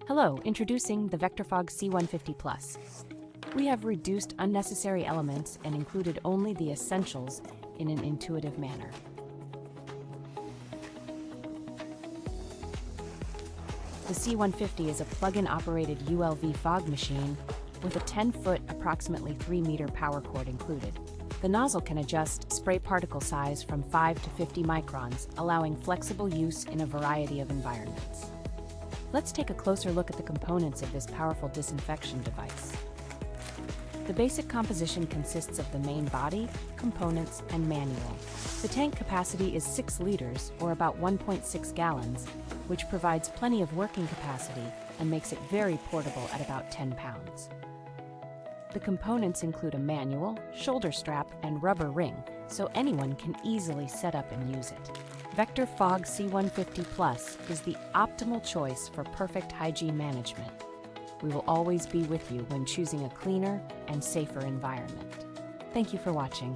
Hello, introducing the Vectorfog C150 Plus. We have reduced unnecessary elements and included only the essentials in an intuitive manner. The C150 is a plug-in operated ULV fog machine with a 10-foot, approximately 3-meter power cord included. The nozzle can adjust spray particle size from 5 to 50 microns, allowing flexible use in a variety of environments. Let's take a closer look at the components of this powerful disinfection device. The basic composition consists of the main body, components, and manual. The tank capacity is 6 liters, or about 1.6 gallons, which provides plenty of working capacity and makes it very portable at about 10 pounds. The components include a manual, shoulder strap, and rubber ring, so anyone can easily set up and use it. Vectorfog C150 Plus is the optimal choice for perfect hygiene management. We will always be with you when choosing a cleaner and safer environment. Thank you for watching.